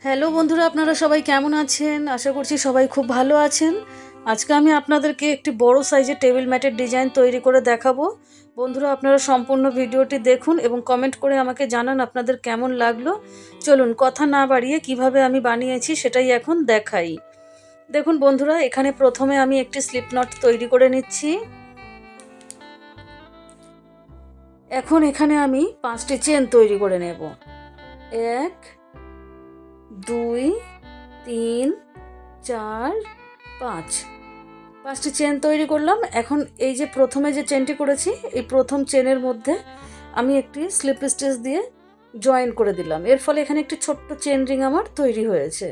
Hello বন্ধুরা, আপনারা সবাই কেমন আছেন? আশা করছি সবাই খুব ভালো আছেন। আজকে আমি আপনাদেরকে একটি বড় সাইজের টেবিল ম্যাটের ডিজাইন তৈরি করে দেখাবো। বন্ধুরা, আপনারা সম্পূর্ণ ভিডিওটি দেখুন এবং কমেন্ট করে আমাকে জানান আপনাদের কেমন লাগলো। চলুন কথা না বাড়িয়ে কিভাবে আমি বানিয়েছি সেটাই এখন দেখাই। দেখুন বন্ধুরা, এখানে প্রথমে আমি একটি স্লিপ নট তৈরি করে নিচ্ছি। এখন এখানে আমি 5টি চেন তৈরি করে নেব। 1 2 3 4 5টি চেন তৈরি করলাম। এখন এই যে প্রথমে যে চেনটি করেছি, এই প্রথম চেনের মধ্যে আমি একটি স্লিপ স্টিচ দিয়ে জয়েন করে দিলাম। এর ফলে এখানে একটি ছোট্ট চেন রিং আমার তৈরি হয়েছে।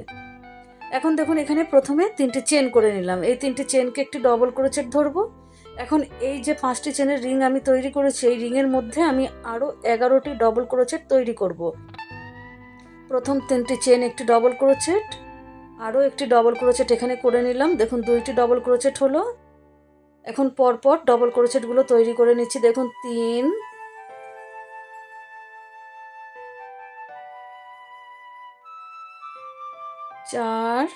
এখন দেখুন, এখানে প্রথমে 3টি চেন করে নিলাম। এই 3টি চেনকে একটি ডবল ক্রোচেট ধরবো। এখন এই যে 5টি চেনের রিং আমি তৈরি করেছি, এই রিংয়ের মধ্যে আমি আরও 11টি ডবল ক্রোচেট তৈরি করব। প্রথম 3টি চেন একটি ডবল ক্রোচেট, আরও একটি ডবল ক্রোচেট এখানে করে নিলাম। দেখুন 2টি ডবল ক্রোচেট হলো। এখন পরপর ডবল ক্রোচেটগুলো তৈরি করে নিচ্ছি। দেখুন 3 4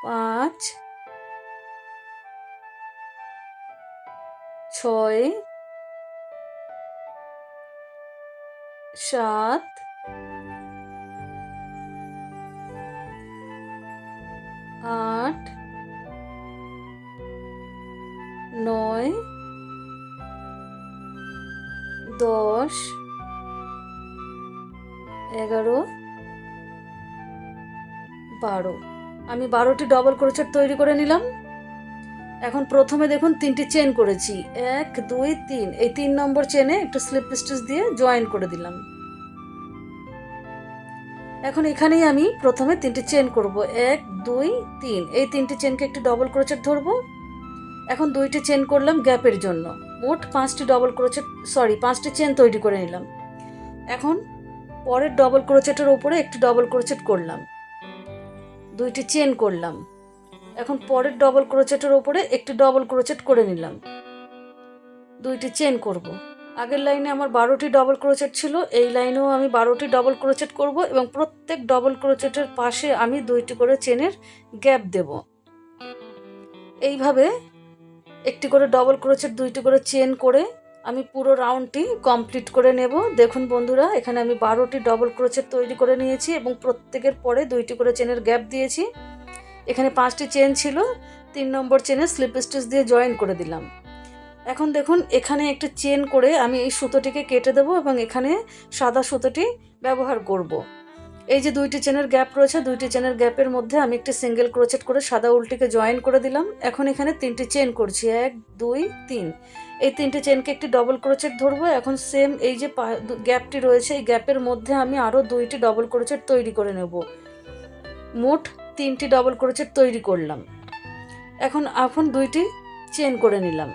5 6 7 8 9 10 11 12। আমি 12টি ডবল ক্রোচেট তৈরি করে নিলাম। এখন প্রথমে দেখুন 3টি চেন করেছি, 1 2 3। এই 3 নম্বর চেনে একটু স্লিপ স্টিচ দিয়ে জয়েন করে দিলাম। এখন এখানেই আমি প্রথমে 3টি চেন করব, 1 2 3। এই 3টি চেনকে একটি ডবল ক্রোচেট ধরবো। এখন 2টি চেন করলাম গ্যাপের জন্য। মোট 5টি চেন তৈরি করে নিলাম। এখন পরের ডবল ক্রোচেটের উপরে একটি ডবল ক্রোচেট করলাম, 2টি চেন করলাম। এখন পরের ডবল ক্রোচেটের উপরে একটি ডবল ক্রোচেট করে নিলাম, 2টি চেন করব। আগের লাইনে আমার 12টি ডবল ক্রোচেট ছিল, এই লাইনেও আমি 12টি ডবল ক্রোচেট করব এবং প্রত্যেক ডবল ক্রোচেটের পাশে আমি 2টি করে চেনের গ্যাপ দেব। এইভাবে একটি করে ডবল ক্রোচেট, 2টি করে চেন করে আমি পুরো রাউন্ডটি কমপ্লিট করে নেব। দেখুন বন্ধুরা, এখানে আমি 12টি ডবল ক্রোচেট তৈরি করে নিয়েছি এবং প্রত্যেকের পরে 2টি করে চেনের গ্যাপ দিয়েছি। এখানে 5টি চেন ছিল, 3 নম্বর চেনে স্লিপ স্টিচ দিয়ে জয়েন করে দিলাম। এখন দেখুন, এখানে একটা চেন করে আমি এই সুতোটিকে কেটে দেবো এবং এখানে সাদা সুতোটি ব্যবহার করব। এই যে 2টি চেনের গ্যাপ রয়েছে, 2টি চেনের গ্যাপের মধ্যে আমি একটি সিঙ্গেল ক্রোচেট করে সাদা উলটিকে জয়েন করে দিলাম। এখন এখানে 3টি চেন করছি, 1 2 3। এই 3টি চেনকে একটি ডবল ক্রোচেট ধরবো। এখন সেম এই যে গ্যাপটি রয়েছে, এই গ্যাপের মধ্যে আমি আরও 2টি ডবল ক্রোচেট তৈরি করে নেব। মোট 3টি ডবল ক্রোচেট তৈরি করলাম। এখন 2টি চেন করে নিলাম।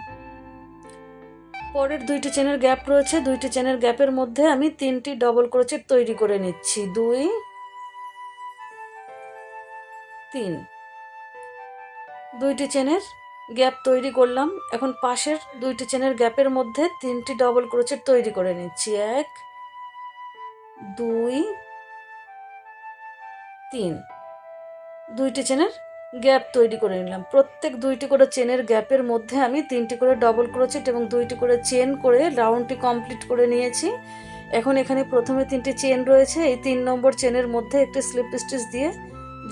পরের 2টি চেনের গ্যাপ রয়েছে, 2টি চেনের গ্যাপের মধ্যে আমি 3টি ডবল ক্রোচেট তৈরি করে নিচ্ছি, 2 3। 2টি চেনের গ্যাপ তৈরি করলাম। এখন পাশের 2টি চেনের গ্যাপের মধ্যে 3টি ডবল ক্রোচেট তৈরি করে নিচ্ছি, 1 2 3। 2টি চেনের গ্যাপ তৈরি করে নিলাম। প্রত্যেক 2টি করে চেনের গ্যাপের মধ্যে আমি 3টি করে ডবল ক্রোচেট এবং 2টি করে চেন করে রাউন্ডটি কমপ্লিট করে নিয়েছি। এখন এখানে প্রথমে 3টি চেন রয়েছে, এই 3 নম্বর চেনের মধ্যে একটি স্লিপ স্টিচ দিয়ে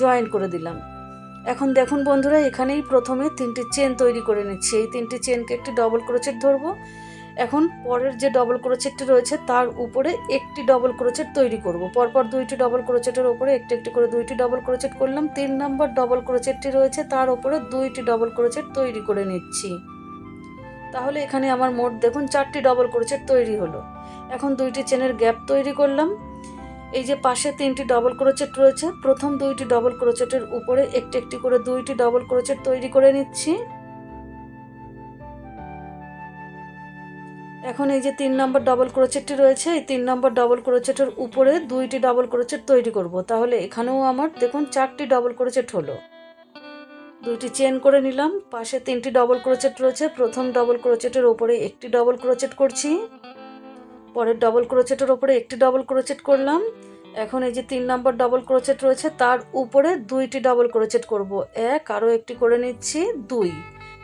জয়েন করে দিলাম। এখন দেখুন বন্ধুরা, এখানেই প্রথমে 3টি চেন তৈরি করে নিচ্ছি। এই 3টি চেনকে একটি ডবল ক্রোচেট ধরবো। এখন পরের যে ডবল ক্রোচেটটি রয়েছে তার উপরে একটি ডবল ক্রোচেট তৈরি করব। পরপর 2টি ডবল ক্রোচেটের উপরে একটি একটি করে 2টি ডবল ক্রোচেট করলাম। 3 নম্বর ডবল ক্রোচেটটি রয়েছে তার উপরে 2টি ডবল ক্রোচেট তৈরি করে নিচ্ছি। তাহলে এখানে আমার মোট দেখুন 4টি ডবল ক্রোচেট তৈরি হলো। এখন 2টি চেনের গ্যাপ তৈরি করলাম। এই যে পাশে 3টি ডবল ক্রোচেট রয়েছে, প্রথম 2টি ডবল ক্রোচেটের উপরে একটি একটি করে 2টি ডবল ক্রোচেট তৈরি করে নিচ্ছি। এখন এই যে 3 নম্বর ডবল ক্রোচেটটি রয়েছে, এই 3 নম্বর ডবল ক্রোচেটের উপরে 2টি ডবল ক্রোচেট তৈরি করব। তাহলে এখানেও আমার দেখুন 4টি ডবল ক্রোচেট হলো। 2টি চেন করে নিলাম। পাশে 3টি ডবল ক্রোচেট রয়েছে, প্রথম ডবল ক্রোচেটের উপরে একটি ডবল ক্রোচেট করছি। পরের ডবল ক্রোচেটের ওপরে একটি ডবল ক্রোচেট করলাম। এখন এই যে 3 নম্বর ডবল ক্রোচেট রয়েছে তার উপরে 2টি ডবল ক্রোচেট করব। এক, আরও একটি করে নিচ্ছি, 2,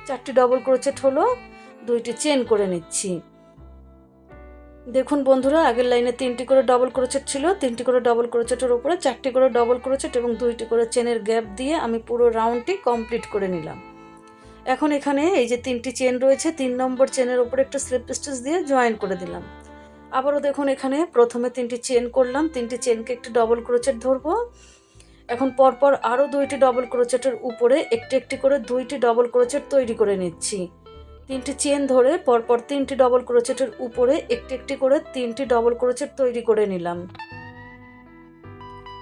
4টি ডবল ক্রোচেট হলো, 2টি চেন করে নিচ্ছি। দেখুন বন্ধুরা, আগের লাইনে 3টি করে ডবল ক্রোচেট ছিল, 3টি করে ডবল ক্রোচেটের উপরে 4টি করে ডবল ক্রোচেট এবং 2টি করে চেনের গ্যাপ দিয়ে আমি পুরো রাউন্ডটি কমপ্লিট করে নিলাম। এখন এখানে এই যে 3টি চেন রয়েছে, 3 নম্বর চেনের উপরে একটা স্লিপ স্টিচ দিয়ে জয়েন করে দিলাম। আবারও দেখুন এখানে প্রথমে 3টি চেন করলাম, 3টি চেনকে একটি ডবল ক্রোচেট ধরবো। এখন পরপর আরও 2টি ডবল ক্রোচেটের উপরে একটি একটি করে 2টি ডবল ক্রোচেট তৈরি করে নিচ্ছি। 3টি চেন ধরে পরপর 3টি ডবল ক্রোচেটের উপরে একটি একটি করে 3টি ডবল ক্রোচেট তৈরি করে নিলাম।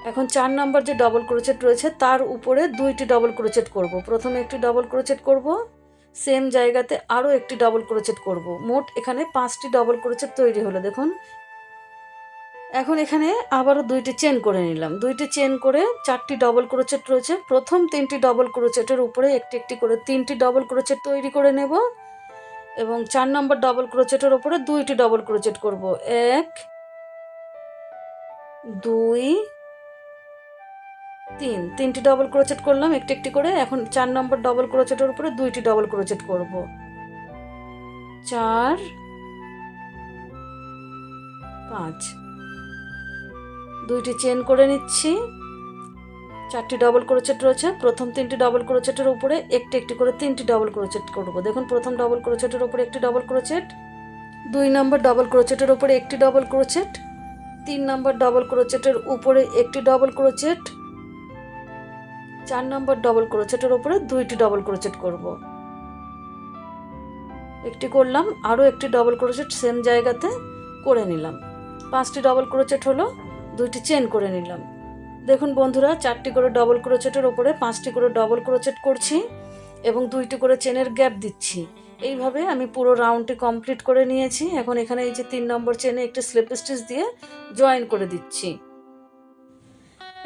এখন 4 নম্বর যে ডবল ক্রোচেট রয়েছে তার উপরে 2টি ডবল ক্রোচেট করব। প্রথমে একটি ডবল ক্রোচেট করব, সেম জায়গাতে আরও একটি ডবল ক্রোচেট করব। মোট এখানে 5টি ডবল ক্রোচেট তৈরি হলো দেখুন। এখন এখানে আবারও 2টি চেন করে নিলাম। 2টি চেন করে 4টি ডবল ক্রোচেট রয়েছে, প্রথম 3টি ডবল ক্রোচেটের উপরে একটি একটি করে 3টি ডবল ক্রোচেট তৈরি করে নেব এবং 4 নম্বর ডবল ক্রোচেটের উপরে 2টি ডবল ক্রোচেট করব। 1, 2, 3, 3টি ডবল ক্রোচেট করলাম একটি একটি করে। এখন 4 নম্বর ডবল ক্রোচেটের উপরে 2টি ডবল ক্রোচেট করব। 4, 5, 2টি চেন করে নিচ্ছি। 4টি ডবল ক্রোচেট রয়েছে, প্রথম 3টি ডবল ক্রোচেটের উপরে একটি একটি করে 3টি ডবল ক্রোচেট করব। দেখুন প্রথম ডবল ক্রোচেটের উপরে একটি ডবল ক্রোচেট, 2 নম্বর ডবল ক্রোচেটের উপরে একটি ডবল ক্রোচেট, 3 নম্বর ডবল ক্রোচেটের উপরে একটি ডবল ক্রোচেট, 4 নম্বর ডবল ক্রোচেটের উপরে 2টি ডবল ক্রোচেট করব। একটি করলাম, আরও একটি ডবল ক্রোচেট সেম জায়গাতে করে নিলাম। 5টি ডবল ক্রোচেট হলো, 2টি চেন করে নিলাম। দেখুন বন্ধুরা, 4টি করে ডবল ক্রোচেটের উপরে 5টি করে ডবল ক্রোচেট করছি এবং 2টি করে চেনের গ্যাপ দিচ্ছি। এইভাবে আমি পুরো রাউন্ডটি কমপ্লিট করে নিয়েছি। এখন এখানে এই যে 3 নম্বর চেনে একটি স্লিপ স্টিচ দিয়ে জয়েন করে দিচ্ছি।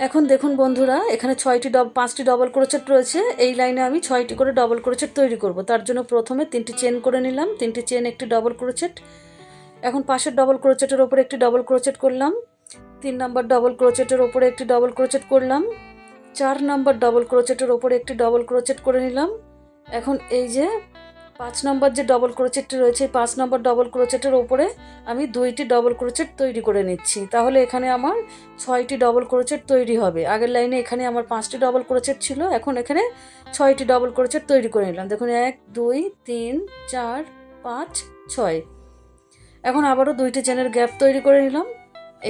এখন দেখুন বন্ধুরা, এখানে 5টি ডবল ক্রোচেট রয়েছে, এই লাইনে আমি 6টি করে ডবল ক্রোচেট তৈরি করব। তার জন্য প্রথমে 3টি চেন করে নিলাম, 3টি চেন একটি ডবল ক্রোচেট। এখন পাশের ডবল ক্রোচেটের ওপরে একটি ডবল ক্রোচেট করলাম, 3 নম্বর ডবল ক্রোচেটের ওপরে একটি ডবল ক্রোচেট করলাম, 4 নম্বর ডবল ক্রোচেটের ওপরে একটি ডবল ক্রোচেট করে নিলাম। এখন এই যে 5 নম্বর যে ডবল ক্রোচেটটি রয়েছে, 5 নম্বর ডবল ক্রোচেটের ওপরে আমি 2টি ডবল ক্রোচেট তৈরি করে নিচ্ছি। তাহলে এখানে আমার 6টি ডবল ক্রোচেট তৈরি হবে। আগের লাইনে এখানে আমার 5টি ডবল ক্রোচেট ছিল, এখন এখানে 6টি ডবল ক্রোচেট তৈরি করে নিলাম। দেখুন 1, 2, 3, 4, 5, 6। এখন আবারও 2টি চেনের গ্যাপ তৈরি করে নিলাম।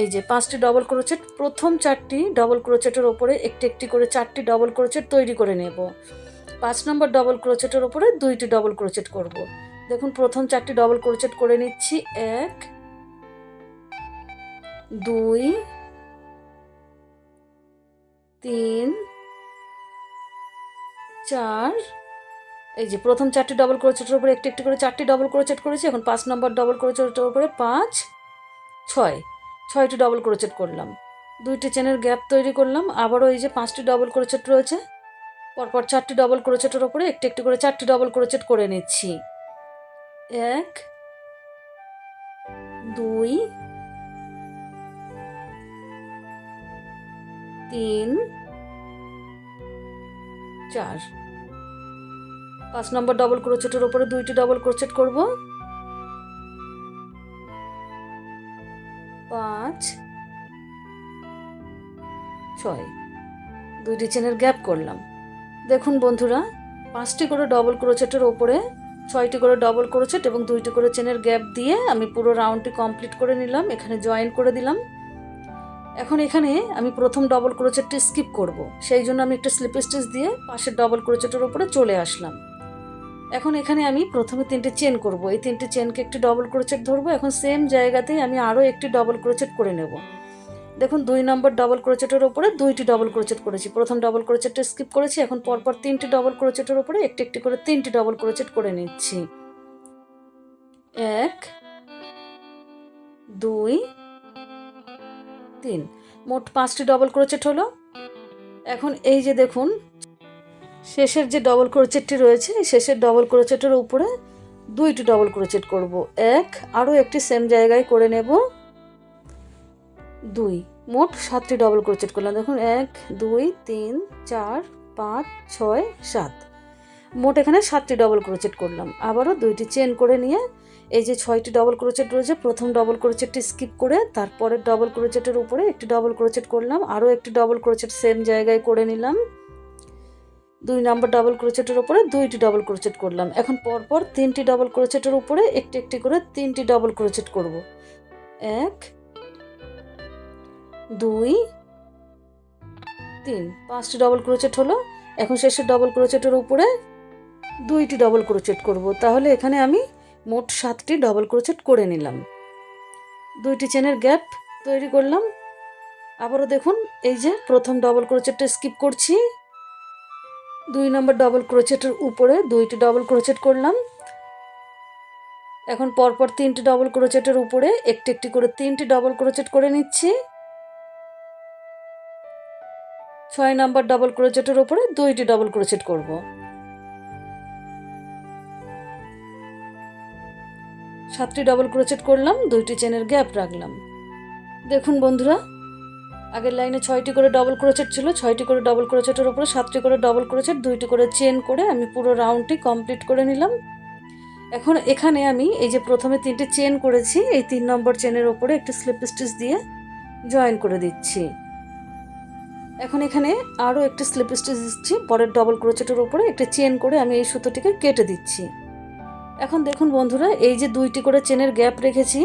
এই যে 5টি ডবল ক্রোচেট, প্রথম 4টি ডবল ক্রোচেটের ওপরে একটি একটি করে 4টি ডবল ক্রোচেট তৈরি করে নেব। 5 নম্বর ডবল ক্রোচেটের ওপরে 2টি ডবল ক্রোচেট করব। দেখুন প্রথম 4টি ডবল ক্রোচেট করে নিচ্ছি। 1, 2, 3, 4। এই যে প্রথম 4টি ডবল ক্রোচেটের উপরে একটি একটি করে 4টি ডবল ক্রোচেট করেছি। এখন 5 নম্বর ডবল ক্রোচেটের উপরে 5, 6, 6টি ডবল ক্রোচেট করলাম, 2টি চেনের গ্যাপ তৈরি করলাম। আবারও এই যে 5টি ডবল ক্রোচেট রয়েছে, পরপর 4টি ডবল ক্রোচেটের উপরে একটি একটি করে 4টি ডবল ক্রোচেট করে নিচ্ছি। 1, 2, 3, 4। 5 নম্বর ডবল ক্রোচেটের উপরে 2টি ডবল ক্রোচেট করব। 5, 6, 2টি চেনের গ্যাপ করলাম। দেখুন বন্ধুরা, 5টি করে ডবল ক্রোচেটের ওপরে 6টি করে ডবল ক্রোচেট এবং 2টি করে চেনের গ্যাপ দিয়ে আমি পুরো রাউন্ডটি কমপ্লিট করে নিলাম। এখানে জয়েন করে দিলাম। এখন এখানে আমি প্রথম ডবল ক্রোচেটটি স্কিপ করব, সেই জন্য আমি একটা স্লিপ স্টিচ দিয়ে পাশের ডবল ক্রোচেটের ওপরে চলে আসলাম। এখন এখানে আমি প্রথমে 3টে চেন করব, এই 3টে চেনকে একটি ডবল ক্রোচেট ধরবো। এখন সেম জায়গাতেই আমি আরও একটি ডবল ক্রোচেট করে নেব। দেখুন 2 নম্বর ডবল ক্রোচেটের ওপরে 2টি ডবল ক্রোচেট করেছি, প্রথম ডবল ক্রোচেটটা স্কিপ করেছি। এখন পরপর 3টি ডবল ক্রোচেটের ওপরে একটি একটি করে 3টি ডবল ক্রোচেট করে নিচ্ছি। 1, 2, 3, মোট 5টি ডবল ক্রোচেট হলো। এখন এই যে দেখুন শেষের যে ডবল ক্রোচেটটি রয়েছে, শেষের ডবল ক্রোচেটের উপরে দুইটি ডবল ক্রোচেট করব, এক, আরও একটি সেম জায়গায় করে নেব, দুই, মোট 7টি ডবল ক্রোচেট করলাম। দেখুন 1 2 3 4 5 6 7, মোট এখানে 7টি ডবল ক্রোচেট করলাম। আবারও দুইটি চেন করে নিয়ে এই যে 6টি ডবল ক্রোচেট রয়েছে, প্রথম ডবল ক্রোচেটটি স্কিপ করে তারপরের ডবল ক্রোচেটের উপরে একটি ডবল ক্রোচেট করলাম, আরও একটি ডবল ক্রোচেট সেম জায়গায় করে নিলাম, 2 নম্বর ডবল ক্রোচেটের উপরে 2টি ডবল ক্রোচেট করলাম। এখন পরপর 3টি ডবল ক্রোচেটের উপরে একটি একটি করে 3টি ডবল ক্রোচেট করব, 1 2 3, 5টি ডবল ক্রোচেট হলো। এখন শেষের ডবল ক্রোচেটের উপরে 2টি ডবল ক্রোচেট করব, তাহলে এখানে আমি মোট 7টি ডবল ক্রোচেট করে নিলাম। 2টি চেনের গ্যাপ তৈরি করলাম। আবারও দেখুন এই যে প্রথম ডবল ক্রোচেটটা স্কিপ করছি, 2 নম্বর ডবল ক্রোচেটের উপরে 2টি ডবল ক্রোচেট করলাম। এখন পরপর 3টি ডবল ক্রোচেটের উপরে একটি একটি করে 3টি ডবল ক্রোচেট করে নিচ্ছি, 6 নম্বর ডবল ক্রোচেটের উপরে 2টি ডবল ক্রোচেট করব, 7টি ডবল ক্রোচেট করলাম, 2টি চেনের গ্যাপ রাখলাম। দেখুন বন্ধুরা, আগের লাইনে 6টি করে ডবল ক্রোচেট ছিল, 6টি করে ডবল ক্রোচেটের উপরে 7টি করে ডবল ক্রোচেট, 2টি করে চেন করে আমি পুরো রাউন্ডটি কমপ্লিট করে নিলাম। এখন এখানে আমি এই যে প্রথমে 3টি চেন করেছি, এই 3 নম্বর চেনের উপরে একটি স্লিপ স্টিচ দিয়ে জয়েন করে দিচ্ছি। এখন এখানে আরও একটি স্লিপ স্টিচ দিচ্ছি, পরের ডবল ক্রোচেটের উপরে একটি চেন করে আমি এই সুতোটিকে কেটে দিচ্ছি। এখন দেখুন বন্ধুরা, এই যে 2টি করে চেনের গ্যাপ রেখেছি,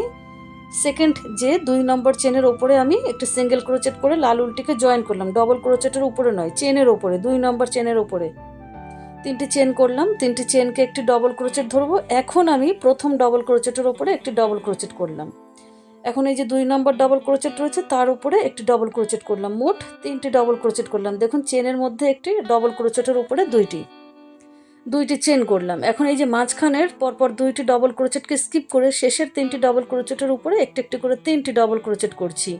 সেকেন্ড যে 2 নম্বর চেনের ওপরে আমি একটি সিঙ্গেল ক্রোচেট করে লাল উলটিকে জয়েন করলাম, ডবল ক্রোচেটের উপরে নয়, চেনের ওপরে, 2 নম্বর চেনের ওপরে 3টি চেন করলাম, 3টি চেনকে একটি ডবল ক্রোচেট ধরবো। এখন আমি প্রথম ডবল ক্রোচেটের ওপরে একটি ডবল ক্রোচেট করলাম। এখন এই যে 2 নম্বর ডবল ক্রোচেট রয়েছে তার উপরে একটি ডবল ক্রোচেট করলাম, মোট 3টি ডবল ক্রোচেট করলাম। দেখুন চেনের মধ্যে একটি, ডবল ক্রোচেটের উপরে 2টি চেন করলাম। এখন এই যে মাঝখানের পরপর 2টি ডবল ক্রোচেটকে স্কিপ করে শেষের 3টি ডবল ক্রোচেটের উপরে একটি একটি করে 3টি ডবল ক্রোচেট করছি।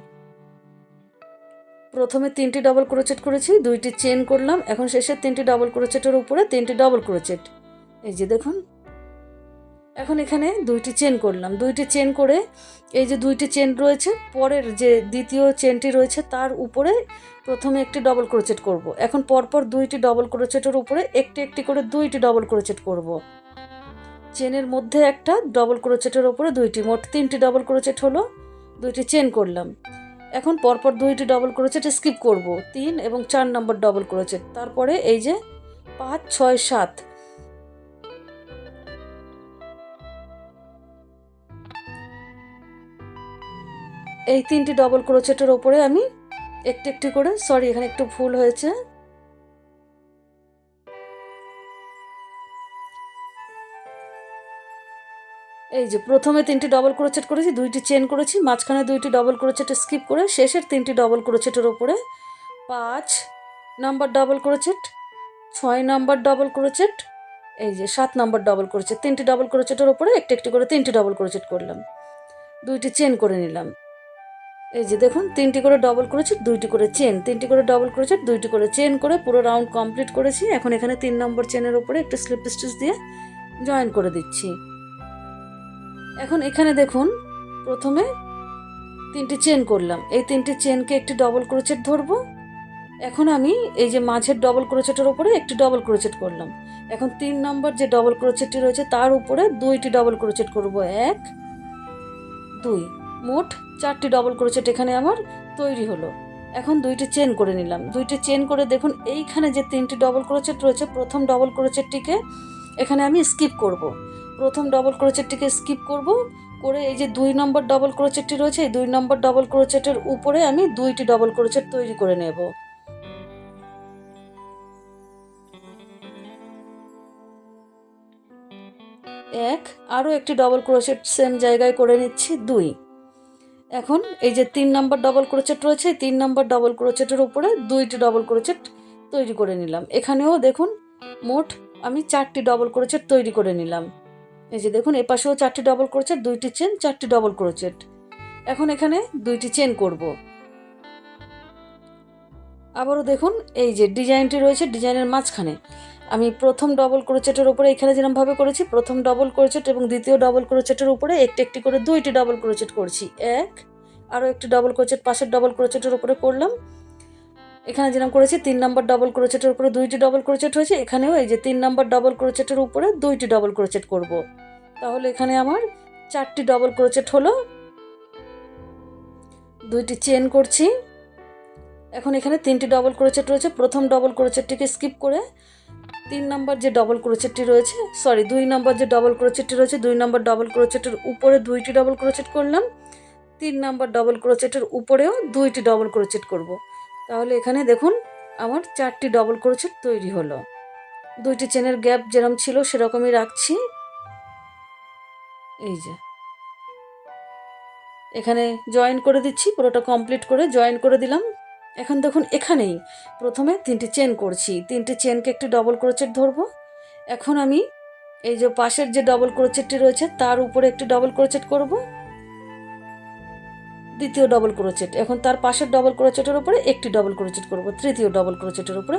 প্রথমে 3টি ডবল ক্রোচেট করেছি, 2টি চেন করলাম, এখন শেষের 3টি ডবল ক্রোচেটের উপরে 3টি ডবল ক্রোচেট, এই যে দেখুন। এখন এখানে 2টি চেন করলাম, 2টি চেন করে এই যে 2টি চেন রয়েছে, পরের যে দ্বিতীয় চেনটি রয়েছে তার উপরে প্রথমে একটি ডবল ক্রোচেট করব। এখন পরপর 2টি ডবল ক্রোচেটের উপরে একটি একটি করে 2টি ডবল ক্রোচেট করব, চেনের মধ্যে একটা, ডবল ক্রোচেটের উপরে 2টি, মোট 3টি ডবল ক্রোচেট হলো। 2টি চেন করলাম। এখন পরপর 2টি ডবল ক্রোচেট স্কিপ করব, 3 এবং 4 নম্বর ডবল ক্রোচেট, তারপরে এই যে 5 6 7, এই 3টি ডবল ক্রোচেটের ওপরে আমি একটি একটি করে, সরি এখানে একটু ভুল হয়েছে, এই যে প্রথমে 3টি ডবল ক্রোচেট করেছি, 2টি চেন করেছি, মাঝখানে 2টি ডবল ক্রোচেট স্কিপ করে শেষের 3টি ডবল ক্রোচেটের ওপরে 5 নম্বর ডবল ক্রোচেট, 6 নম্বর ডবল ক্রোচেট, এই যে 7 নম্বর ডবল ক্রোচেট, 3টি ডবল ক্রোচেটের ওপরে একটি একটি করে 3টি ডবল ক্রোচেট করলাম, 2টি চেন করে নিলাম। এই যে দেখুন 3টি করে ডবল ক্রোচেট, 2টি করে চেন, 3টি করে ডবল ক্রোচেট, 2টি করে চেন করে পুরো রাউন্ড কমপ্লিট করেছি। এখন এখানে 3 নম্বর চেনের ওপরে একটু স্লিপ স্টিচ দিয়ে জয়েন করে দিচ্ছি। এখন এখানে দেখুন প্রথমে 3টি চেন করলাম, এই 3টি চেনকে একটি ডবল ক্রোচেট ধরবো। এখন আমি এই যে মাঝের ডবল ক্রোচেটের উপরে একটি ডবল ক্রোচেট করলাম। এখন 3 নম্বর যে ডবল ক্রোচেটটি রয়েছে তার উপরে 2টি ডবল ক্রোচেট করব, 1 2, মোট 4টি ডবল ক্রোচেট এখানে আমার তৈরি হলো। এখন 2টি চেন করে নিলাম, 2টি চেন করে দেখুন এইখানে যে 3টি ডবল ক্রোচেট রয়েছে, প্রথম ডবল ক্রোচেটটিকে এখানে আমি স্কিপ করব, প্রথম ডবল ক্রোচেটটিকে স্কিপ করব করে এই যে 2 নম্বর ডবল ক্রোচেটটি রয়েছে, এই 2 নম্বর ডবল ক্রোচেটের উপরে আমি 2টি ডবল ক্রোচেট তৈরি করে নেব। এক, আরও একটি ডবল ক্রোচেট সেম জায়গায় করে নিচ্ছি, 2। এখন এই যে 3 নম্বর ডবল ক্রোচেট রয়েছে, 3 নম্বর ডবল ক্রোচেটের উপরে 2টি ডবল ক্রোচেট তৈরি করে নিলাম। এখানেও দেখুন মোট আমি 4টি ডবল ক্রোচেট তৈরি করে নিলাম। এই যে দেখুন এপাশেও 4টি ডবল ক্রোচেট, 2টি চেন, 4টি ডবল ক্রোচেট। এখন এখানে 2টি চেন করব। আবারও দেখুন এই যে ডিজাইনটি রয়েছে, ডিজাইনের মাঝখানে আমি প্রথম ডবল ক্রোচেটের উপরে এখানে যেরকমভাবে করেছি, প্রথম ডবল ক্রোচেট এবং দ্বিতীয় ডবল ক্রোচেটের উপরে একটি একটি করে 2টি ডবল ক্রোচেট করছি। এক, আরও একটি ডবল ক্রোচেট পাশের ডবল ক্রোচেটের উপরে করলাম। এখানে যেরকম করেছি 3 নম্বর ডবল ক্রোচেটের উপরে 2টি ডবল ক্রোচেট হয়েছে, এখানেও এই যে 3 নম্বর ডবল ক্রোচেটের উপরে 2টি ডবল ক্রোচেট করব। তাহলে এখানে আমার 4টি ডবল ক্রোচেট হলো। 2টি চেন করছি। এখন এখানে 3টি ডবল ক্রোচেট রয়েছে, প্রথম ডবল ক্রোচেটটিকে স্কিপ করে 3 নম্বর যে ডবল ক্রোচেটটি রয়েছে, 2 নম্বর যে ডবল ক্রোচেটটি রয়েছে, 2 নম্বর ডবল ক্রোচেটের উপরে 2টি ডবল ক্রোচেট করলাম। 3 নম্বর ডবল ক্রোচেটের উপরেও 2টি ডবল ক্রোচেট করব। তাহলে এখানে দেখুন আমার 4টি ডবল ক্রোচেট তৈরি হলো। 2টি চেনের গ্যাপ যেরকম ছিল সেরকমই রাখছি। এই যে এখানে জয়েন করে দিচ্ছি, পুরোটা কমপ্লিট করে জয়েন করে দিলাম। এখন দেখুন এখানেই প্রথমে 3টি চেন করছি, 3টি চেনকে একটি ডবল ক্রোচেট ধরবো। এখন আমি এই যে পাশের যে ডবল ক্রোচেটটি রয়েছে তার উপরে একটি ডবল ক্রোচেট করব, দ্বিতীয় ডবল ক্রোচেট। এখন তার পাশের ডবল ক্রোচেটের উপরে একটি ডবল ক্রোচেট করব, তৃতীয় ডবল ক্রোচেটের উপরে।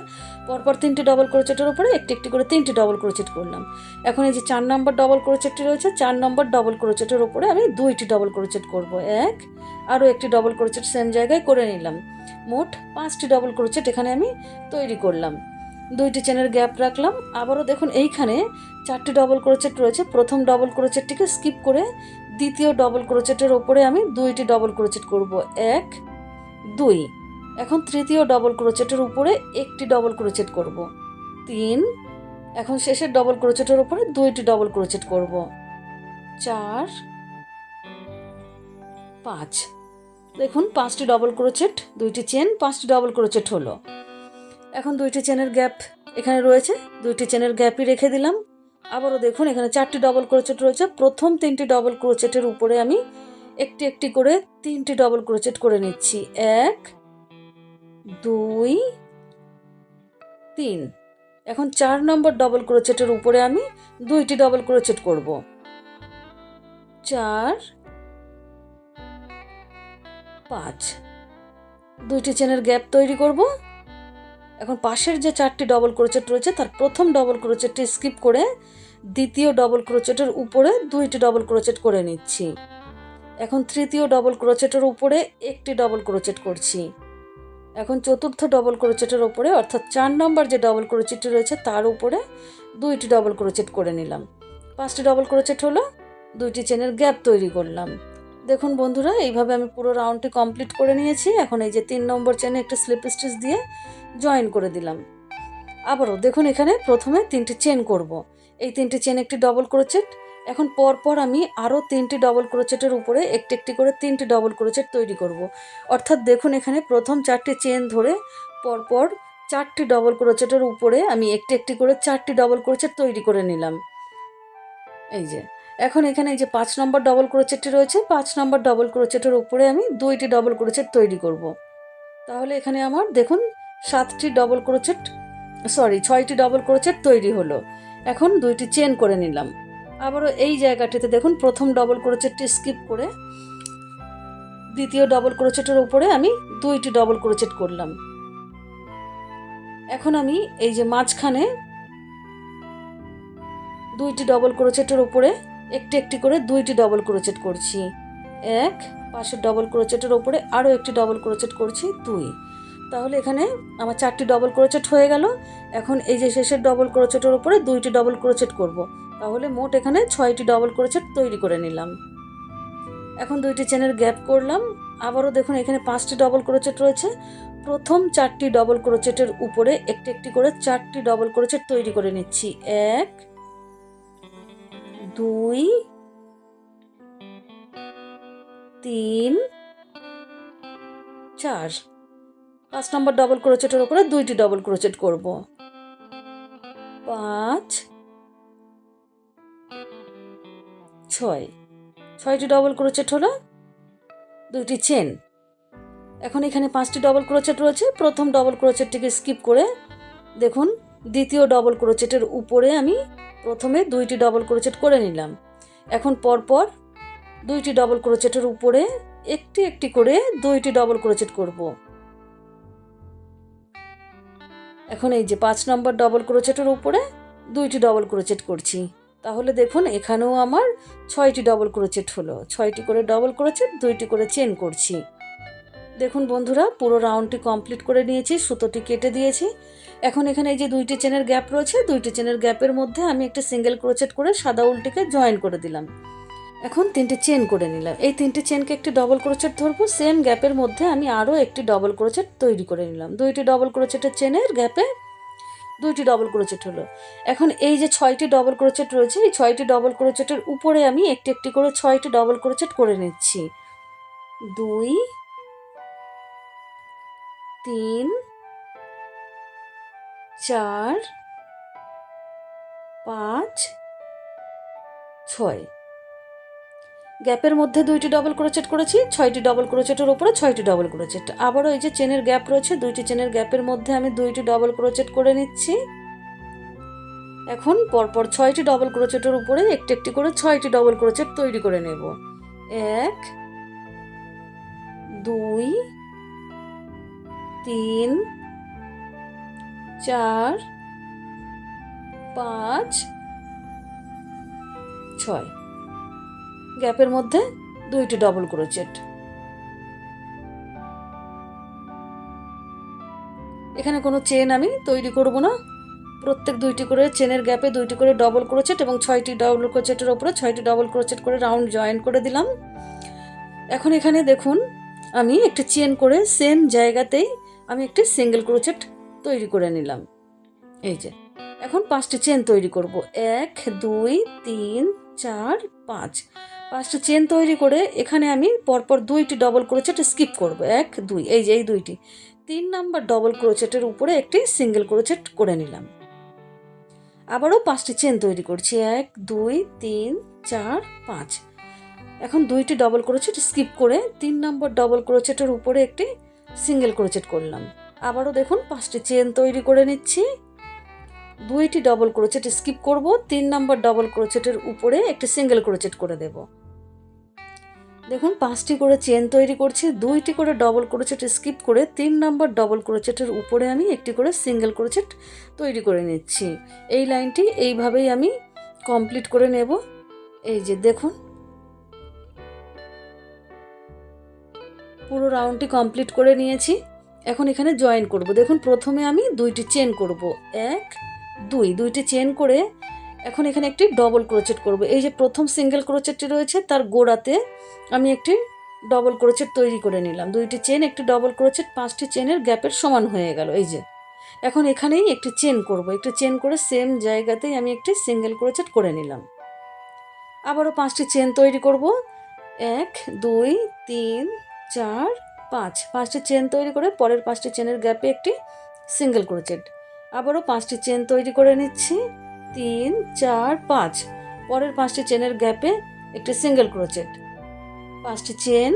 পরপর 3টি ডবল ক্রোচেটের উপরে একটি একটি করে 3টি ডবল ক্রোচেট করলাম। এখন এই যে 4 নম্বর ডবল ক্রোচেটটি রয়েছে, 4 নম্বর ডবল ক্রোচেটের উপরে আমি 2টি ডবল ক্রোচেট করব। এক, আরও একটি ডবল ক্রোচেট সেম জায়গায় করে নিলাম। মোট 5টি ডবল ক্রোচেট এখানে আমি তৈরি করলাম। 2টি চেনের গ্যাপ রাখলাম। আবারও দেখুন এইখানে 4টি ডবল ক্রোচেট রয়েছে, প্রথম ডবল ক্রোচেটটিকে স্কিপ করে দ্বিতীয় ডবল ক্রোচেটের ওপরে আমি 2টি ডবল ক্রোচেট করব। 1, 2। এখন তৃতীয় ডবল ক্রোচেটের উপরে একটি ডবল ক্রোচেট করব। 3। এখন শেষের ডবল ক্রোচেটের উপরে 2টি ডবল ক্রোচেট করব। 4, 5। দেখুন 5টি ডবল ক্রোচেট, 2টি চেন, 5টি ডবল ক্রোচেট হলো। এখন 2টি চেনের গ্যাপ এখানে রয়েছে, 2টি চেনের গ্যাপই রেখে দিলাম। আবারও দেখুন এখানে 4টি ডবল ক্রোচেট রয়েছে, প্রথম 3টি ডবল ক্রোচেটের উপরে আমি একটি একটি করে 3টি ডবল ক্রোচেট করে নিচ্ছি। 1, 2, 3। এখন 4 নম্বর ডবল ক্রোচেটের উপরে আমি 2টি ডবল ক্রোচেট করব। 4, 5। 2টি চেনের গ্যাপ তৈরি করব। এখন পাশের যে 4টি ডবল ক্রোচেট রয়েছে তার প্রথম ডবল ক্রোচেটটি স্কিপ করে দ্বিতীয় ডবল ক্রোচেটের উপরে 2টি ডবল ক্রোচেট করে নিচ্ছি। এখন তৃতীয় ডবল ক্রোচেটের উপরে একটি ডবল ক্রোচেট করছি। এখন চতুর্থ ডবল ক্রোচেটের উপরে অর্থাৎ 4 নম্বর যে ডবল ক্রোচেটটি রয়েছে তার উপরে 2টি ডবল ক্রোচেট করে নিলাম। 5টি ডবল ক্রোচেট হলো, 2টি চেনের গ্যাপ তৈরি করলাম। দেখুন বন্ধুরা এইভাবে আমি পুরো রাউন্ডটি কমপ্লিট করে নিয়েছি। এখন এই যে 3 নম্বর চেনে একটা স্লিপ স্টিচ দিয়ে জয়েন করে দিলাম। আবারও দেখুন এখানে প্রথমে 3টি চেন করব। এই 3টি চেন একটি ডবল ক্রোচেট। এখন পরপর আমি আরও 3টি ডবল ক্রোচেটের উপরে একটি একটি করে 3টি ডবল ক্রোচেট তৈরি করব। অর্থাৎ দেখুন এখানে প্রথম 4টি চেন ধরে পরপর 4টি ডবল ক্রোচেটের উপরে আমি একটি একটি করে 4টি ডবল ক্রোচেট তৈরি করে নিলাম। এই যে এখন এখানে এই যে 5 নম্বর ডবল ক্রোচেটটি রয়েছে, 5 নম্বর ডবল ক্রোচেটের উপরে আমি 2টি ডবল ক্রোচেট তৈরি করব। তাহলে এখানে আমার দেখুন 6টি ডবল ক্রোচেট তৈরি হলো। এখন 2টি চেন করে নিলাম। আবারও এই জায়গাটিতে দেখুন প্রথম ডবল ক্রোচেটটি স্কিপ করে দ্বিতীয় ডবল ক্রোচেটের উপরে আমি 2টি ডবল ক্রোচেট করলাম। এখন আমি এই যে মাঝখানে 2টি ডবল ক্রোচেটের উপরে একটি একটি করে 2টি ডবল ক্রোচেট করছি। 1, পাশের ডবল ক্রোচেটের উপরে আরও একটি ডবল ক্রোচেট করছি 2। তাহলে এখানে আমার 4টি ডবল ক্রোচেট হয়ে গেল। এখন এই যে শেষের ডবল ক্রোচেটের উপরে 2টি ডবল ক্রোচেট করব। তাহলে মোট এখানে 6টি ডবল ক্রোচেট তৈরি করে নিলাম। এখন 2টি চেনের গ্যাপ করলাম। আবারও দেখুন এখানে 5টি ডবল ক্রোচেট রয়েছে, প্রথম 4টি ডবল ক্রোচেটের উপরে একটি একটি করে 4টি ডবল ক্রোচেট তৈরি করে নিচ্ছি। 1, 2, 3, 4। 5 নম্বর ডবল ক্রোচেটের উপরে 2টি ডবল ক্রোচেট করব। 5, 6। 6টি ডবল ক্রোচেট হলো, 2টি চেন। এখন এখানে 5টি ডবল ক্রোচেট রয়েছে, প্রথম ডবল ক্রোচেটটিকে স্কিপ করে দেখুন দ্বিতীয় ডবল ক্রোচেটের উপরে আমি প্রথমে 2টি ডবল ক্রোচেট করে নিলাম। এখন পরপর 2টি ডবল ক্রোচেটের উপরে একটি একটি করে 2টি ডবল ক্রোচেট করব। এখন এই যে 5 নম্বর ডবল ক্রোচেটের উপরে 2টি ডবল ক্রোচেট করছি। তাহলে দেখুন এখানেও আমার 6টি ডবল ক্রোচেট হলো। 6টি করে ডবল ক্রোচেট, 2টি করে চেন করছি। দেখুন বন্ধুরা, পুরো রাউন্ডটি কমপ্লিট করে নিয়েছি, সুতোটি কেটে দিয়েছি। এখন এখানে এই যে 2টি চেনের গ্যাপ রয়েছে, 2টি চেনের গ্যাপের মধ্যে আমি একটা সিঙ্গেল ক্রোচেট করে সাদা উলটিকে জয়েন করে দিলাম। এখন 3টে চেন করে নিলাম। এই 3টে চেনকে একটি ডবল ক্রোচেট ধরবো, সেম গ্যাপের মধ্যে আমি আরও একটি ডবল ক্রোচেট তৈরি করে নিলাম। 2টি ডবল ক্রোচেটের চেনের গ্যাপে 2টি ডবল ক্রোচেট হলো। এখন এই যে 6টি ডবল ক্রোচেট রয়েছে, এই 6টি ডবল ক্রোচেটের উপরে আমি একটি একটি করে 6টি ডবল ক্রোচেট করে নিচ্ছি। 2, 3, 4, 5, 6। গ্যাপের মধ্যে 2টি ডবল ক্রোচেট করেছি, 6টি ডবল ক্রোচেটের উপরে 6টি ডবল ক্রোচেট। আবারও এই যে চেনের গ্যাপ রয়েছে, 2টি চেনের গ্যাপের মধ্যে আমি 2টি ডবল ক্রোচেট করে নিচ্ছি। এখন পরপর 6টি ডবল ক্রোচেটের উপরে একটি একটি করে 6টি ডবল ক্রোচেট তৈরি করে নেব। 1, 2, 3, 4, 5, 6। গ্যাপের মধ্যে 2টি ডবল ক্রোচেট। এখানে কোনো চেন আমি তৈরি করব না, প্রত্যেক 2টি করে চেনের গ্যাপে 2টি করে ডবল ক্রোচেট এবং 6টি ডবল ক্রোচেটের ওপরে 6টি ডবল ক্রোচেট করে রাউন্ড জয়েন করে দিলাম। এখন এখানে দেখুন আমি একটি চেন করে সেম জায়গাতেই আমি একটি সিঙ্গেল ক্রোচেট তৈরি করে নিলাম। এই যে এখন 5টি চেন তৈরি করব। 1, 2, 3, 4, 5। 5টি চেন তৈরি করে এখানে আমি পরপর 2টি ডবল ক্রোচেট স্কিপ করব। 1, 2, এই যে এই 2টি। 3 নাম্বার ডবল ক্রোচেটের উপরে একটি সিঙ্গেল ক্রোচেট করে নিলাম। আবারও 5টি চেন তৈরি করছি। 1, 2, 3, 4, 5। এখন 2টি ডবল ক্রোচেট স্কিপ করে 3 নম্বর ডবল ক্রোচেটের উপরে একটি সিঙ্গেল ক্রোচেট করলাম। আবারও দেখুন 5টি চেন তৈরি করে নিচ্ছি। 2টি ডবল ক্রোচেট স্কিপ করব, 3 নম্বর ডবল ক্রোচেটের উপরে একটি সিঙ্গেল ক্রোচেট করে দেব। দেখুন 5টি করে চেন তৈরি করছি, 2টি করে ডবল ক্রোচেট স্কিপ করে 3 নম্বর ডবল ক্রোচেটের উপরে আমি একটি করে সিঙ্গেল ক্রোচেট তৈরি করে নিচ্ছি। এই লাইনটি এইভাবেই আমি কমপ্লিট করে নেব। এই যে দেখুন পুরো রাউন্ডটি কমপ্লিট করে নিয়েছি। এখন এখানে জয়েন করব। দেখুন প্রথমে আমি 2টি চেন করব। 1, 2, 2টি চেন করে এখন এখানে একটি ডবল ক্রোচেট করব। এই যে প্রথম সিঙ্গেল ক্রোচেটটি রয়েছে তার গোড়াতে আমি একটি ডবল ক্রোচেট তৈরি করে নিলাম। 2টি চেন, একটি ডবল ক্রোচেট, 5টি চেনের গ্যাপের সমান হয়ে গেল। এই যে এখন এখানেই একটি চেন করব। একটি চেন করে সেম জায়গাতেই আমি একটি সিঙ্গেল ক্রোচেট করে নিলাম। আবারও 5টি চেন তৈরি করব। 1, 2, 3, 4, 5। 5টি চেন তৈরি করে পরের 5টি চেনের গ্যাপে একটি সিঙ্গেল ক্রোচেট। আবারও 5টি চেন তৈরি করে নিচ্ছি। 3, 4, 5। পরের 5টি চেনের গ্যাপে একটি সিঙ্গেল ক্রোচেট। 5টি চেন,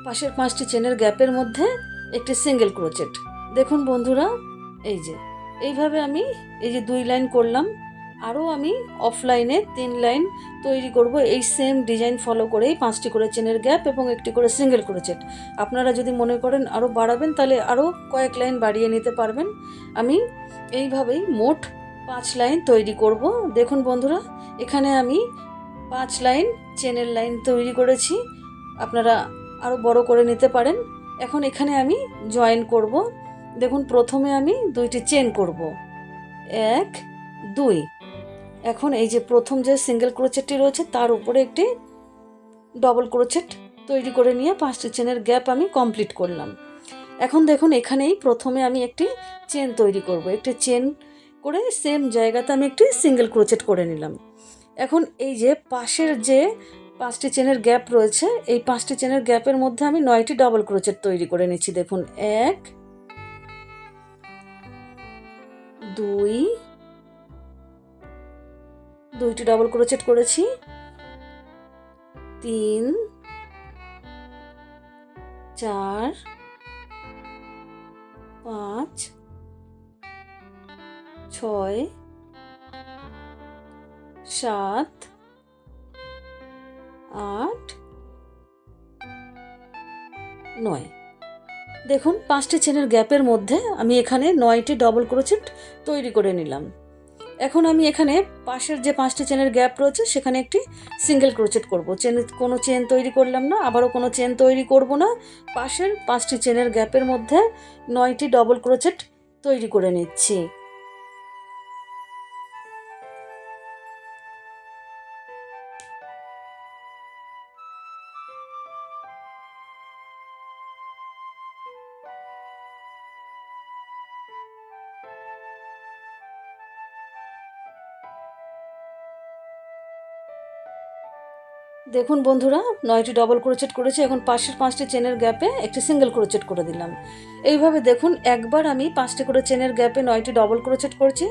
পাশের 5টি চেনের গ্যাপের মধ্যে একটি সিঙ্গেল ক্রোচেট। দেখুন বন্ধুরা, এই যে এইভাবে আমি এই যে 2 লাইন করলাম, আরও আমি অফলাইনে 3 লাইন তৈরি করব এই সেম ডিজাইন ফলো করেই। 5টি করে চেনের গ্যাপ এবং একটি করে সিঙ্গেল ক্রোচেট। আপনারা যদি মনে করেন আরও বাড়াবেন তাহলে আরও কয়েক লাইন বাড়িয়ে নিতে পারবেন। আমি এইভাবেই মোট 5 লাইন তৈরি করব। দেখুন বন্ধুরা, এখানে আমি 5 লাইন চেনের লাইন তৈরি করেছি, আপনারা আরও বড় করে নিতে পারেন। এখন এখানে আমি জয়েন করব। দেখুন প্রথমে আমি 2টি চেন করব। 1, 2। এখন এই যে প্রথম যে সিঙ্গেল ক্রোচেটটি রয়েছে তার উপরে একটি ডবল ক্রোচেট তৈরি করে নিয়ে 5টি চেনের গ্যাপ আমি কমপ্লিট করলাম। এখন দেখুন এখানেই প্রথমে আমি একটি চেন তৈরি করব। একটি চেন করে সেম জায়গাতে আমি একটি সিঙ্গেল ক্রোচেট করে নিলাম। এখন এই যে পাশের যে 5টি চেনের গ্যাপ রয়েছে এই 5টি চেনের গ্যাপের মধ্যে আমি 9টি ডবল ক্রোচেট তৈরি করে নিচ্ছি। দেখুন 1, 2, 2টি ডবল ক্রোচেট করেছি, 3, 4, 5, 6, 7, 8, 9। দেখুন 5টি চেনের গ্যাপের মধ্যে আমি এখানে 9টি ডবল ক্রোচেট তৈরি করে নিলাম। এখন আমি এখানে পাশের যে 5টি চেনের গ্যাপ রয়েছে সেখানে একটি সিঙ্গেল ক্রোচেট করব। কোনো চেন তৈরি করলাম না, আবারও কোনো চেন তৈরি করব না। পাশের 5টি চেনের গ্যাপের মধ্যে 9টি ডবল ক্রোচেট তৈরি করে নিচ্ছি। দেখুন বন্ধুরা, 9টি ডবল ক্রোচেট করেছি। এখন পাশের 5টি চেনের গ্যাপে একটি সিঙ্গেল ক্রোচেট করে দিলাম। এইভাবে দেখুন, একবার আমি 5টি করে চেনের গ্যাপে 9টি ডবল ক্রোচেট করছি,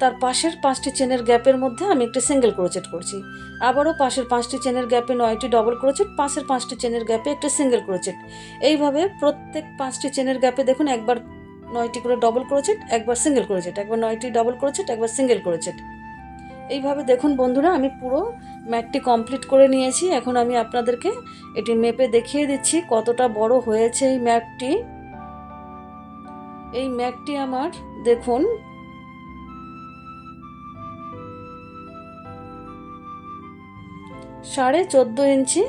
তার পাশের 5টি চেনের গ্যাপের মধ্যে আমি একটি সিঙ্গেল ক্রোচেট করছি। আবারও পাশের 5টি চেনের গ্যাপে 9টি ডবল ক্রোচেট, পাশের 5টি চেনের গ্যাপে একটা সিঙ্গেল ক্রোচেট। এইভাবে প্রত্যেক 5টি চেনের গ্যাপে দেখুন একবার 9টি করে ডবল ক্রোচেট, একবার সিঙ্গেল ক্রোচেট, একবার 9টি ডবল ক্রোচেট, একবার সিঙ্গেল ক্রোচেট। এইভাবে দেখুন বন্ধুরা, আমি পুরো ম্যাটটি কমপ্লিট করে নিয়েছি। এখন আমি আপনাদেরকে এটি মেপে দেখিয়ে দিচ্ছি কতটা বড় হয়েছে এই ম্যাটটি। এই ম্যাটটি আমার দেখুন 14.5 ইঞ্চি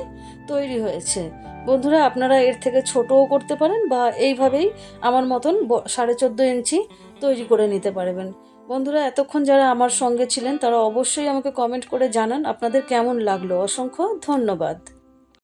তৈরি হয়েছে। বন্ধুরা, আপনারা এর থেকে ছোটও করতে পারেন বা এইভাবেই আমার মতন 14.5 ইঞ্চি তৈরি করে নিতে পারবেন। বন্ধুরা, এতক্ষণ যারা আমার সঙ্গে ছিলেন তারা অবশ্যই আমাকে কমেন্ট করে জানান আপনাদের কেমন লাগলো। অসংখ্য ধন্যবাদ।